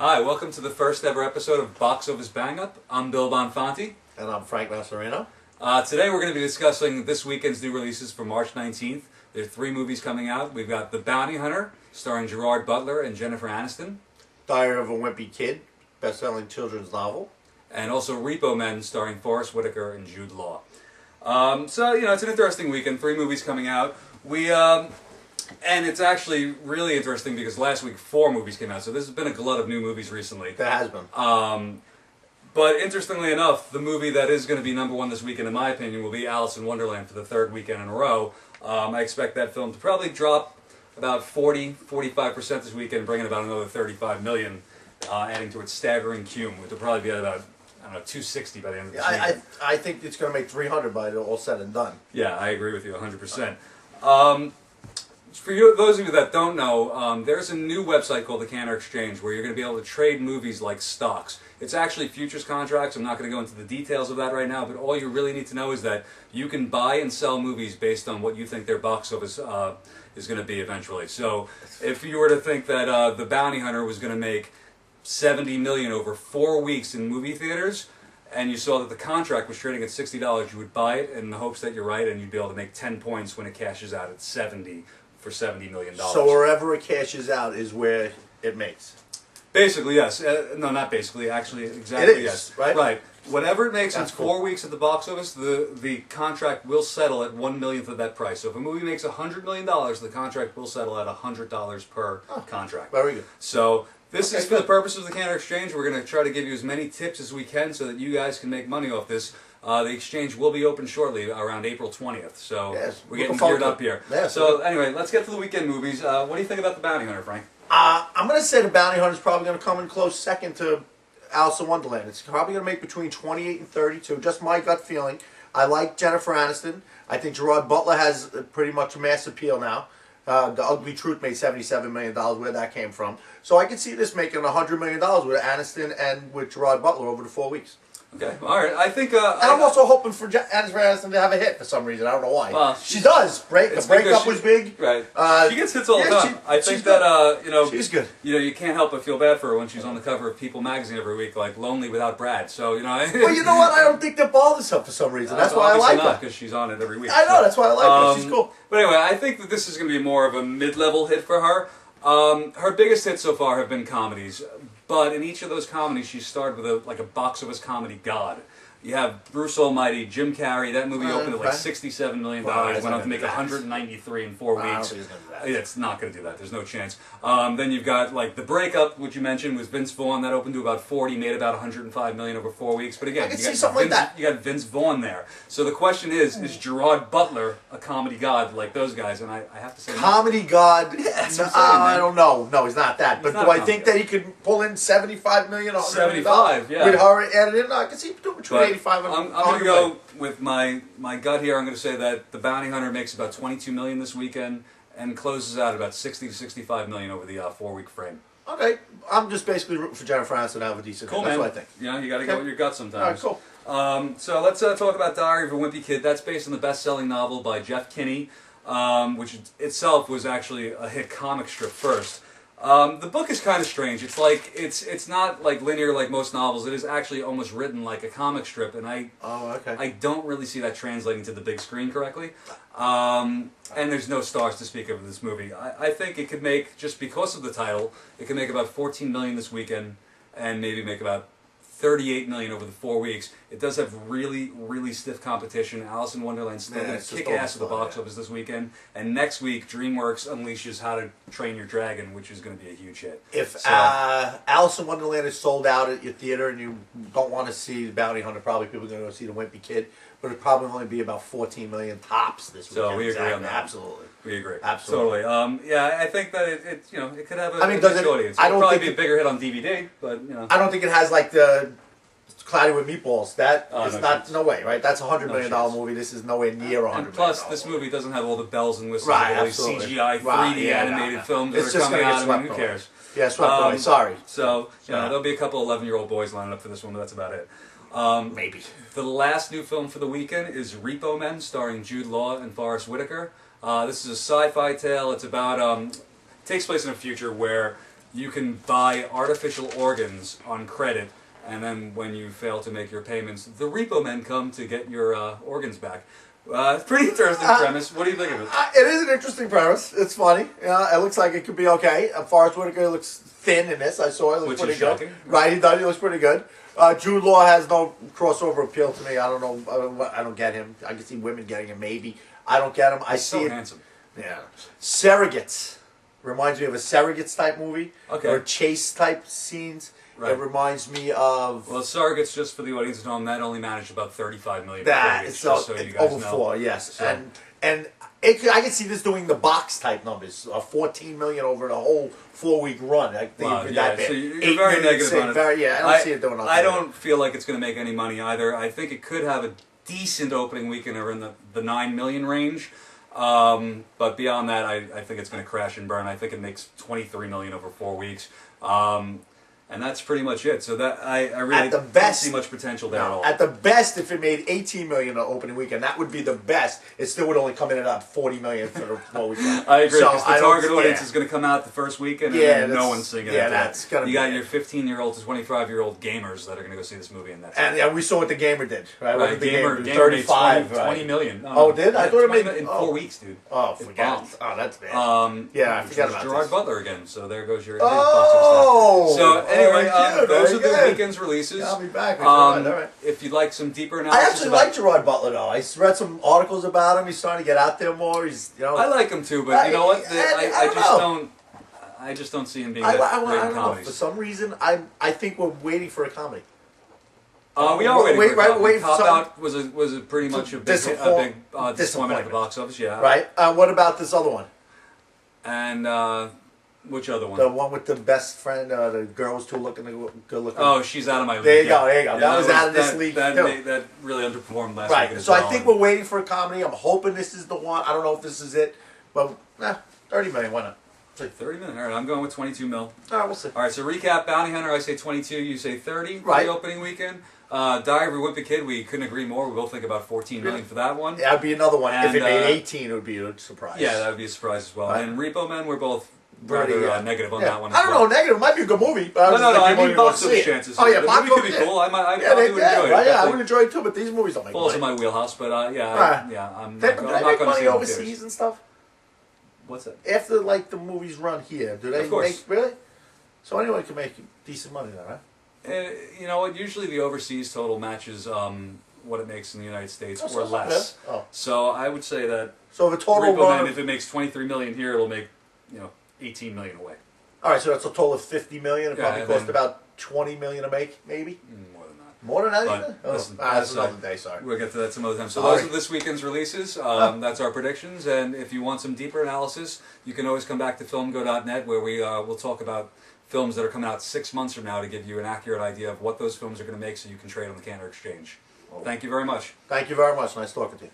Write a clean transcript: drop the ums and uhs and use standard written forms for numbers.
Hi, welcome to the first ever episode of Box Office Bang Up. I'm Bill Bonfanti. And I'm Frank Nocerino. Today we're going to be discussing this weekend's new releases for March 19th. There are 3 movies coming out. We've got The Bounty Hunter, starring Gerard Butler and Jennifer Aniston. Diary of a Wimpy Kid, best-selling children's novel. And also Repo Men, starring Forrest Whitaker and Jude Law. It's an interesting weekend. 3 movies coming out. And it's actually really interesting because last week 4 movies came out, so this has been a glut of new movies recently. There has been. But interestingly enough, the movie that is going to be #1 this weekend, in my opinion, will be Alice in Wonderland for the 3rd weekend in a row. I expect that film to probably drop about 40–45% this weekend, bringing about another $35 million, adding to its staggering cume, which will probably be at about, I don't know, 260 by the end of this weekend. I think it's going to make 300 by all said and done. Yeah, I agree with you 100%. For those of you that don't know, there's a new website called the Cantor Exchange where you're going to be able to trade movies like stocks. It's actually futures contracts. I'm not going to go into the details of that right now, but all you really need to know is that you can buy and sell movies based on what you think their box office is going to be eventually. So if you were to think that The Bounty Hunter was going to make $70 million over 4 weeks in movie theaters, and you saw that the contract was trading at $60, you would buy it in the hopes that you're right, and you'd be able to make 10 points when it cashes out at 70 for $70 million. So wherever it cashes out is where it makes. Basically, yes. No, not basically. Actually, exactly, it is, yes. right? Right. Whatever it makes That's in cool. 4 weeks at the box office, the contract will settle at 1/1,000,000th of that price. So if a movie makes $100 million, the contract will settle at $100 per contract. Very good. So this is for the purpose of the Cantor Exchange. We're going to try to give you as many tips as we can so that you guys can make money off this. The exchange will be open shortly, around April 20th. So yes, we're getting geared up here. Yes, so anyway, let's get to the weekend movies. What do you think about The Bounty Hunter, Frank? I'm going to say The Bounty Hunter is probably going to come in close second to Alice in Wonderland. It's probably going to make between 28 and 32. Just my gut feeling. I like Jennifer Aniston. I think Gerard Butler has pretty much mass appeal now. The Ugly Truth made $77 million, where that came from. So I can see this making $100 million with Aniston and with Gerard Butler over the 4 weeks. Okay, all right. I think. And I'm also hoping for Jennifer Aniston to have a hit for some reason. I don't know why. Well, she does. The breakup was big. Right. She gets hits all the time. I think that she's good. You can't help but feel bad for her when she's on the cover of People magazine every week, like Lonely Without Brad. So Well, you know what? I don't think that bothers her for some reason. That's why I like her. Because she's on it every week. I know. That's why I like her. She's cool. But anyway, I think that this is going to be more of a mid-level hit for her. Her biggest hits so far have been comedies, but in each of those comedies, she starred with a box office comedy god. You have Bruce Almighty, Jim Carrey. That movie opened at like $67 million. Went on to make $193 in 4 weeks. It's not going to do that. There's no chance. Then you've got like The Breakup, which you mentioned, was Vince Vaughn. That opened to about 40, made about $105 million over 4 weeks. But again, you got Vince Vaughn there. So the question is Gerard Butler a comedy god like those guys? And I have to say, comedy god. Yeah, I don't know. No, he's not that. But do I think that he could pull in $75 million? 75, yeah. With her added in, no, I can see between 85 and I'm going to go with my gut here. I'm going to say that The Bounty Hunter makes about $22 million this weekend and closes out about $60 to $65 million over the 4-week frame. Okay, I'm just basically rooting for Jennifer Aniston to have a decent. Cool, That's man. what I think. Yeah, you got to go with your gut sometimes. All right, cool. So let's talk about Diary of a Wimpy Kid. That's based on the best-selling novel by Jeff Kinney, which itself was actually a hit comic strip first. The book is kind of strange. It's like it's not like linear like most novels. It is actually almost written like a comic strip, and I don't really see that translating to the big screen correctly. And there's no stars to speak of in this movie. I think it could make, just because of the title, it could make about $14 million this weekend, and maybe make about $38 million over the 4 weeks. It does have really, really stiff competition. Alice in Wonderland still going to kick ass at the box office this weekend. And next week, DreamWorks unleashes How to Train Your Dragon, which is going to be a huge hit. If Alice in Wonderland is sold out at your theater and you don't want to see The Bounty Hunter, probably people are going to go see The Wimpy Kid. But it'll probably only be about 14 million tops this weekend. So we agree on that. Absolutely. We agree. Absolutely. Totally. Yeah, I think that it could have a big audience. I don't It'll probably think be a bigger hit on DVD, but I don't think it has like the Cloudy with Meatballs. That is no no way, right? That's a $100 million movie. This is nowhere near $100 million. And plus, this movie doesn't have all the bells and whistles Right, of all these absolutely. CGI, 3D animated films It's that are just coming gonna out. get I mean, who swept cares? Yeah, swept away. Sorry. So, there'll be a couple 11-year-old boys lining up for this one, but that's about it. Maybe. The last new film for the weekend is Repo Men, starring Jude Law and Forrest Whitaker. This is a sci-fi tale. It's about takes place in a future where you can buy artificial organs on credit, and then when you fail to make your payments, the repo men come to get your organs back. It's a pretty interesting premise. What do you think of it? It is an interesting premise. It's funny. It looks like it could be okay. Forrest Whitaker looks thin in this. I saw it. Looks pretty good. Shocking. Right, he does. He looks pretty good. Jude Law has no crossover appeal to me. I don't know. I don't get him. I can see women getting him, maybe. I don't get him. He's so handsome. Yeah. Surrogates. Reminds me of a Surrogates type movie. Okay. Or chase type scenes. Right. It reminds me of... Well, Surrogates, just for the audience at home, that only managed about $35 million. So you guys over know. 4, yes. So. And I can see this doing the box type numbers, $14 million over the whole 4-week run. I think Wow, that yeah, bad. so you're very negative on it. I don't see it doing nothing. I don't feel like it's going to make any money either. I think it could have a decent opening weekend or in the $9 million range. But beyond that, I think it's going to crash and burn. I think it makes $23 million over 4 weeks. And that's pretty much it. So that I really don't see much potential there at all. At the best, if it made $18 million the opening weekend, that would be the best. It still would only come in at about $40 million for the whole weekend. I agree, because the target audience is going to come out the first weekend, and no one's seeing it. Yeah, that's going to be. You got your 15-year-old to 25-year-old gamers that are going to go see this movie, and that's and yeah, we saw what the gamer did. Right, right. Gamer 35, 20 million. No, did I thought it made in 4 weeks, dude. Oh, forget it. Oh, that's bad. Yeah, I forgot about Gerard this. Butler again. So there goes your box office stuff. So anyway, those are the weekend's releases. I'll be back. All right. If you'd like some deeper analysis, I actually like Gerard Butler though. I read some articles about him. He's starting to get out there more. He's, I like him too, but you know what? I just don't see him being that great in comedies. For some reason, I think we're waiting for a comedy. We are waiting for a comedy. Cop Out was a pretty much a big disappointment at the box office. Yeah. Right. What about this other one? And which other one? The one with the best friend. The girl was too good looking. Oh, she's out of my league. There you go. Yeah, that was out of this league too. That really underperformed last week. Right. So I think we're waiting for a comedy. I'm hoping this is the one. I don't know if this is it, but 30 million. Why not? 30 million. All right, I'm going with 22 mil. All right, we'll see. All right, so recap: Bounty Hunter, I say 22. You say 30 for right. the opening weekend. Diary of a Wimpy Kid, we couldn't agree more. We both think about 14 million for that one. Yeah, that'd be another one. And, if it made 18, it would be a surprise. Yeah, that would be a surprise as well. Right. And Repo Man, we're both rather negative on that one. I don't know, negative. It might be a good movie. No, I mean box office chances. Oh yeah, box office could be cool. I probably would enjoy it. Right, yeah, I would enjoy it too. But these movies don't make falls in my wheelhouse. But I'm not going to see overseas and stuff. What's that? After the movies run here, do they make really? So anyone can make decent money then, right? You know what? Usually the overseas total matches what it makes in the United States or less. Oh. So I would say that. So the total run, if it makes 23 million here, it'll make 18 million away. All right, so that's a total of 50 million. It probably cost about 20 million to make, maybe. More than that. More than that, even? Oh, listen, that's another day. Sorry. We'll get to that some other time. So those are this weekend's releases. That's our predictions. And if you want some deeper analysis, you can always come back to filmgo.net, where we will talk about films that are coming out 6 months from now to give you an accurate idea of what those films are going to make, so you can trade on the Cantor Exchange. Thank you very much. Thank you very much. Nice talking to you.